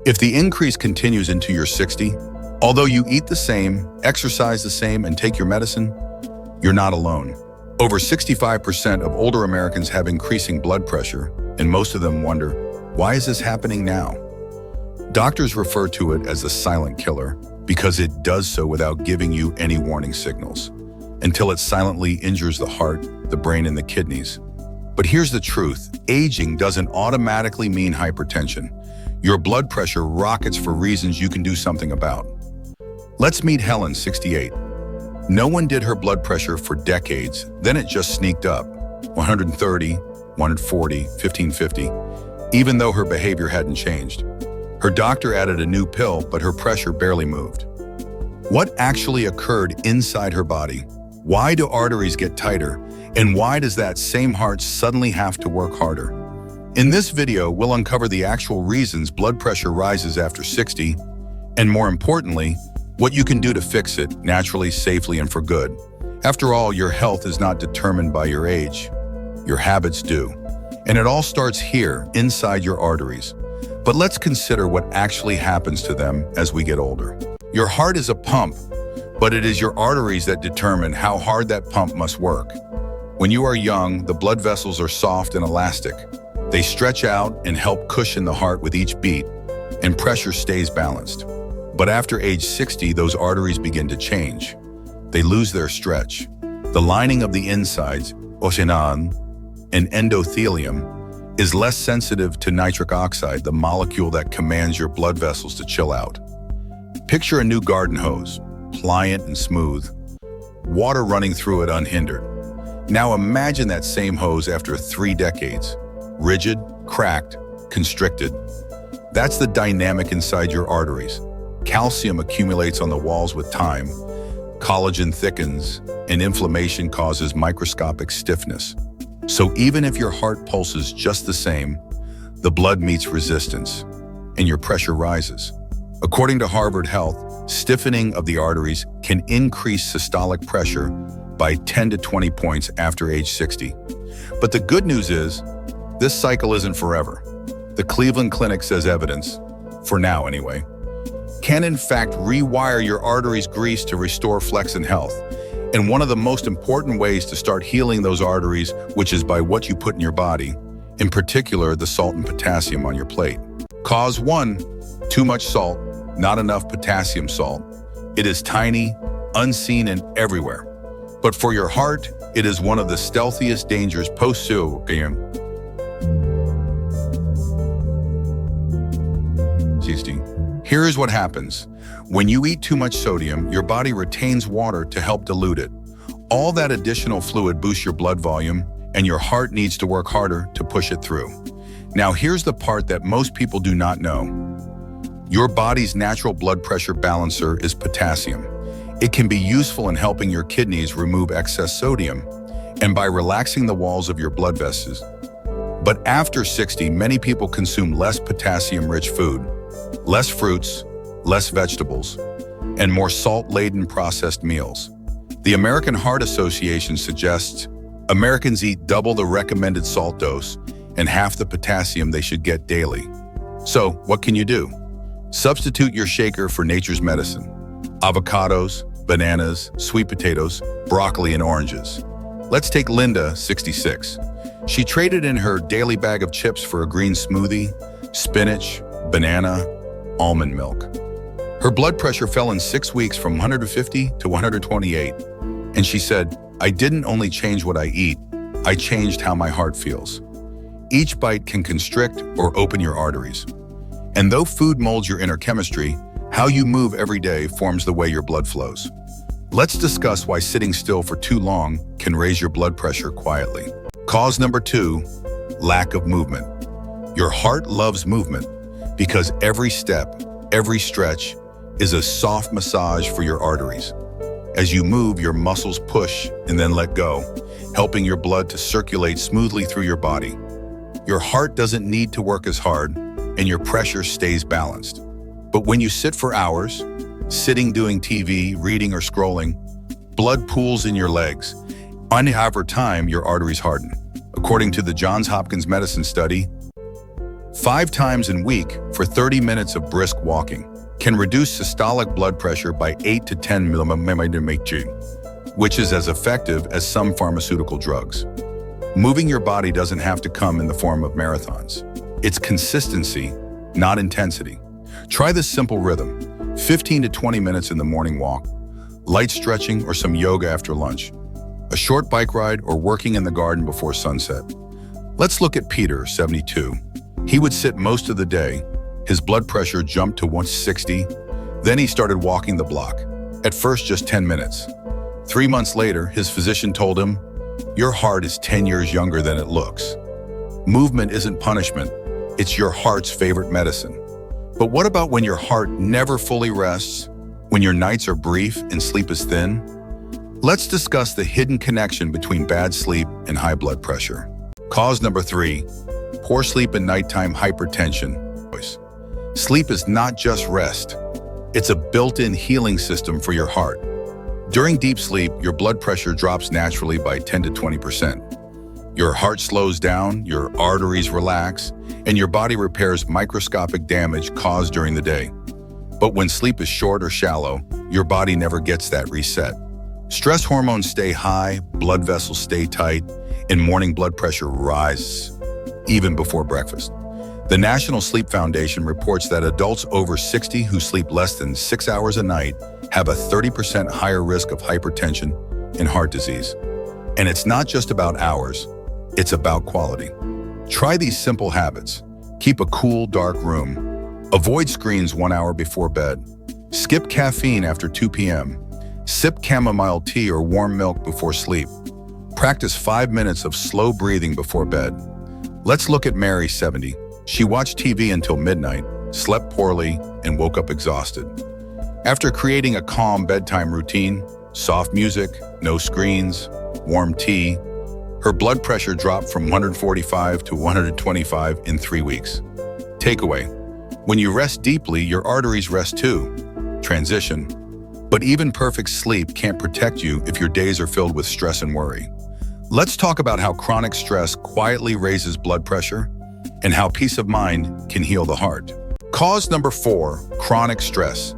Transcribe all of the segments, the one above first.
If the increase continues into your 60, although you eat the same, exercise the same, and take your medicine, you're not alone. Over 65% of older Americans have increasing blood pressure, and most of them wonder, why is this happening now? Doctors refer to it as the silent killer because it does so without giving you any warning signals, until it silently injures the heart, the brain, and the kidneys. But here's the truth. Aging doesn't automatically mean hypertension. Your blood pressure rockets for reasons you can do something about. Let's meet Helen, 68. No one did her blood pressure for decades, then it just sneaked up. 130, 140, 1550, even though her behavior hadn't changed. Her doctor added a new pill, but her pressure barely moved. What actually occurred inside her body? Why do arteries get tighter? And why does that same heart suddenly have to work harder? In this video, we'll uncover the actual reasons blood pressure rises after 60, and more importantly, what you can do to fix it naturally, safely, and for good. After all, your health is not determined by your age. Your habits do. And it all starts here, inside your arteries. But let's consider what actually happens to them as we get older. Your heart is a pump, but it is your arteries that determine how hard that pump must work. When you are young, the blood vessels are soft and elastic. They stretch out and help cushion the heart with each beat, and pressure stays balanced. But after age 60, those arteries begin to change. They lose their stretch. The lining of the insides, oceanan, and endothelium, is less sensitive to nitric oxide, the molecule that commands your blood vessels to chill out. Picture a new garden hose, pliant and smooth, water running through it unhindered. Now imagine that same hose after 3 decades, rigid, cracked, constricted. That's the dynamic inside your arteries. Calcium accumulates on the walls with time, collagen thickens, and inflammation causes microscopic stiffness. So even if your heart pulses just the same, the blood meets resistance, and your pressure rises. According to Harvard Health, stiffening of the arteries can increase systolic pressure by 10 to 20 points after age 60. But the good news is, this cycle isn't forever. The Cleveland Clinic says evidence, for now anyway, can in fact rewire your arteries' grease to restore flex and health. And one of the most important ways to start healing those arteries, which is by what you put in your body, in particular the salt and potassium on your plate. Cause 1, too much salt, not enough potassium salt. It is tiny, unseen, and everywhere. But for your heart, it is one of the stealthiest dangers post-sodium. Here's what happens. When you eat too much sodium, your body retains water to help dilute it. All that additional fluid boosts your blood volume, and your heart needs to work harder to push it through. Now here's the part that most people do not know. Your body's natural blood pressure balancer is potassium. It can be useful in helping your kidneys remove excess sodium, and by relaxing the walls of your blood vessels. But after 60, many people consume less potassium-rich food, less fruits, less vegetables, and more salt-laden processed meals. The American Heart Association suggests Americans eat double the recommended salt dose and half the potassium they should get daily. So, what can you do? Substitute your shaker for nature's medicine. Avocados, bananas, sweet potatoes, broccoli, and oranges. Let's take Linda, 66. She traded in her daily bag of chips for a green smoothie, spinach, banana, almond milk. Her blood pressure fell in 6 weeks from 150 to 128. And she said, "I didn't only change what I eat, I changed how my heart feels." Each bite can constrict or open your arteries. And though food molds your inner chemistry, how you move every day forms the way your blood flows. Let's discuss why sitting still for too long can raise your blood pressure quietly. Cause number 2, lack of movement. Your heart loves movement because every step, every stretch is a soft massage for your arteries. As you move, your muscles push and then let go, helping your blood to circulate smoothly through your body. Your heart doesn't need to work as hard, and your pressure stays balanced. But when you sit for hours, sitting doing TV, reading, or scrolling, blood pools in your legs. Over time, your arteries harden. According to the Johns Hopkins Medicine study, 5 times a week for 30 minutes of brisk walking can reduce systolic blood pressure by 8 to 10 mmHg, which is as effective as some pharmaceutical drugs. Moving your body doesn't have to come in the form of marathons. It's consistency, not intensity. Try this simple rhythm: 15 to 20 minutes in the morning walk, light stretching or some yoga after lunch, a short bike ride or working in the garden before sunset. Let's look at Peter, 72. He would sit most of the day. His blood pressure jumped to 160. Then he started walking the block. At first, just 10 minutes. 3 months later, his physician told him, "Your heart is 10 years younger than it looks." Movement isn't punishment. It's your heart's favorite medicine. But what about when your heart never fully rests? When your nights are brief and sleep is thin? Let's discuss the hidden connection between bad sleep and high blood pressure. Cause number 3, poor sleep and nighttime hypertension. Sleep is not just rest. It's a built-in healing system for your heart. During deep sleep, your blood pressure drops naturally by 10 to 20%. Your heart slows down, your arteries relax, and your body repairs microscopic damage caused during the day. But when sleep is short or shallow, your body never gets that reset. Stress hormones stay high, blood vessels stay tight, and morning blood pressure rises, even before breakfast. The National Sleep Foundation reports that adults over 60 who sleep less than 6 hours a night have a 30% higher risk of hypertension and heart disease. And it's not just about hours, it's about quality. Try these simple habits. Keep a cool, dark room. Avoid screens 1 hour before bed. Skip caffeine after 2 p.m. Sip chamomile tea or warm milk before sleep. Practice 5 minutes of slow breathing before bed. Let's look at Mary, 70. She watched TV until midnight, slept poorly, and woke up exhausted. After creating a calm bedtime routine, soft music, no screens, warm tea, her blood pressure dropped from 145 to 125 in 3 weeks. Takeaway: when you rest deeply, your arteries rest too. Transition: but even perfect sleep can't protect you if your days are filled with stress and worry. Let's talk about how chronic stress quietly raises blood pressure and how peace of mind can heal the heart. Cause number 4, chronic stress.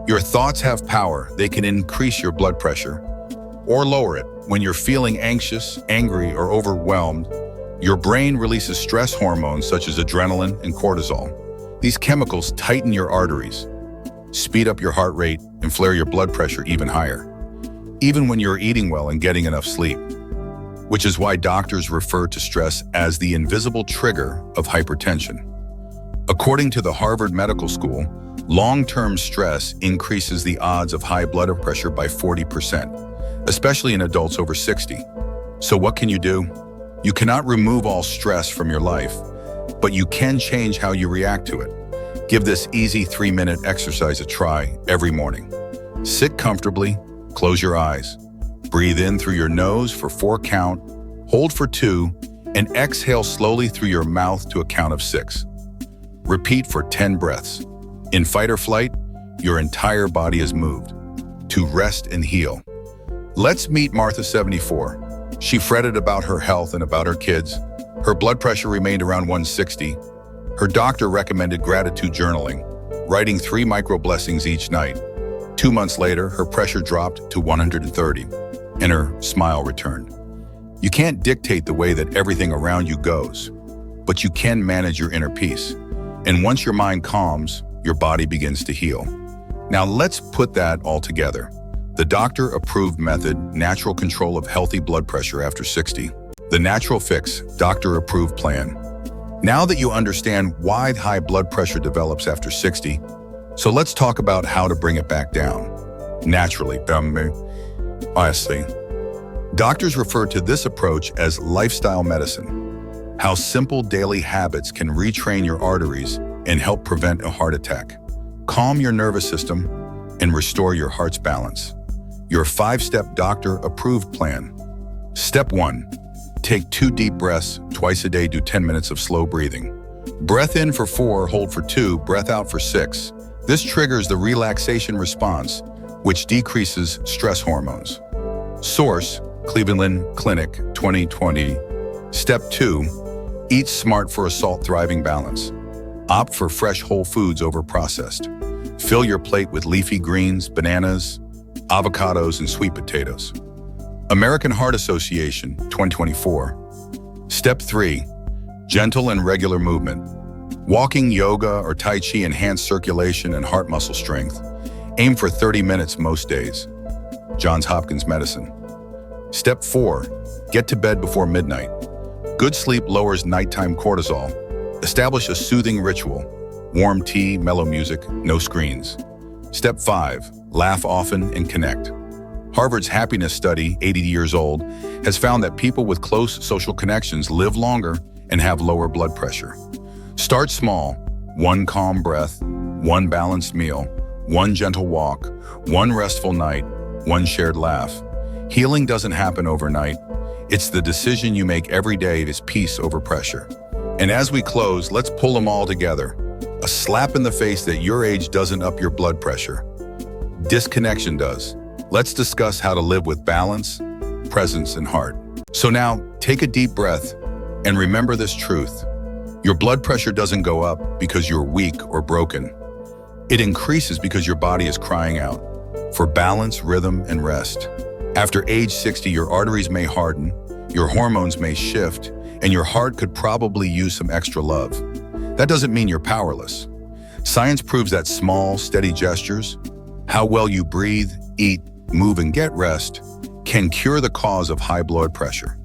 Your thoughts have power. They can increase your blood pressure or lower it. When you're feeling anxious, angry, or overwhelmed, your brain releases stress hormones such as adrenaline and cortisol. These chemicals tighten your arteries, speed up your heart rate, and flare your blood pressure even higher, even when you're eating well and getting enough sleep. Which is why doctors refer to stress as the invisible trigger of hypertension. According to the Harvard Medical School, long-term stress increases the odds of high blood pressure by 40%, especially in adults over 60. So what can you do? You cannot remove all stress from your life, but you can change how you react to it. Give this easy 3-minute exercise a try every morning. Sit comfortably, close your eyes. Breathe in through your nose for 4 count, hold for 2, and exhale slowly through your mouth to a count of 6. Repeat for 10 breaths. In fight or flight, your entire body is moved to rest and heal. Let's meet Martha, 74. She fretted about her health and about her kids. Her blood pressure remained around 160. Her doctor recommended gratitude journaling, writing 3 micro blessings each night. 2 months later, her pressure dropped to 130. And her smile returned. You can't dictate the way that everything around you goes, but you can manage your inner peace. And once your mind calms, your body begins to heal. Now let's put that all together. The doctor-approved method, natural control of healthy blood pressure after 60. The natural fix, doctor-approved plan. Now that you understand why high blood pressure develops after 60, so let's talk about how to bring it back down. Naturally, honestly. Doctors refer to this approach as lifestyle medicine, how simple daily habits can retrain your arteries and help prevent a heart attack, calm your nervous system, and restore your heart's balance. Your 5-step doctor-approved plan. Step 1. Take 2 deep breaths twice a day. Do 10 minutes of slow breathing. Breath in for 4, hold for 2, breath out for 6. This triggers the relaxation response, which decreases stress hormones. Source: Cleveland Clinic, 2020. Step 2. Eat smart for a salt-thriving balance. Opt for fresh whole foods over processed. Fill your plate with leafy greens, bananas, avocados, and sweet potatoes. American Heart Association, 2024. Step 3. Gentle and regular movement. Walking, yoga, or Tai Chi enhance circulation and heart muscle strength. Aim for 30 minutes most days. Johns Hopkins Medicine. Step 4. Get to bed before midnight. Good sleep lowers nighttime cortisol. Establish a soothing ritual. Warm tea, mellow music, no screens. Step 5. Laugh often and connect. Harvard's happiness study, 80 years old, has found that people with close social connections live longer and have lower blood pressure. Start small. 1 calm breath, 1 balanced meal, 1 gentle walk, 1 restful night, 1 shared laugh. Healing doesn't happen overnight. It's the decision you make every day is peace over pressure. And as we close, let's pull them all together. A slap in the face that your age doesn't up your blood pressure. Disconnection does. Let's discuss how to live with balance, presence, and heart. So now, take a deep breath and remember this truth. Your blood pressure doesn't go up because you're weak or broken. It increases because your body is crying out for balance, rhythm, and rest. After age 60, your arteries may harden, your hormones may shift, and your heart could probably use some extra love. That doesn't mean you're powerless. Science proves that small, steady gestures, how well you breathe, eat, move, and get rest, can cure the cause of high blood pressure.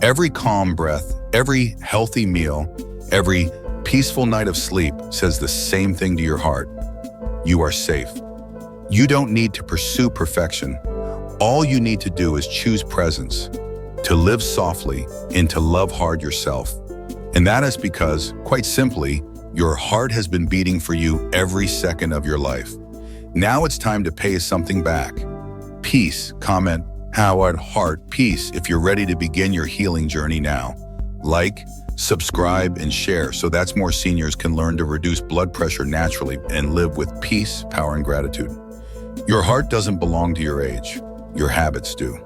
Every calm breath, every healthy meal, every peaceful night of sleep says the same thing to your heart. You are safe. You don't need to pursue perfection. All you need to do is choose presence, to live softly, and to love hard yourself. And that is because, quite simply, your heart has been beating for you every second of your life. Now it's time to pay something back. Peace. Comment how at heart peace if you're ready to begin your healing journey now. Like, subscribe, and share so that more seniors can learn to reduce blood pressure naturally and live with peace, power, and gratitude. Your heart doesn't belong to your age. Your habits do.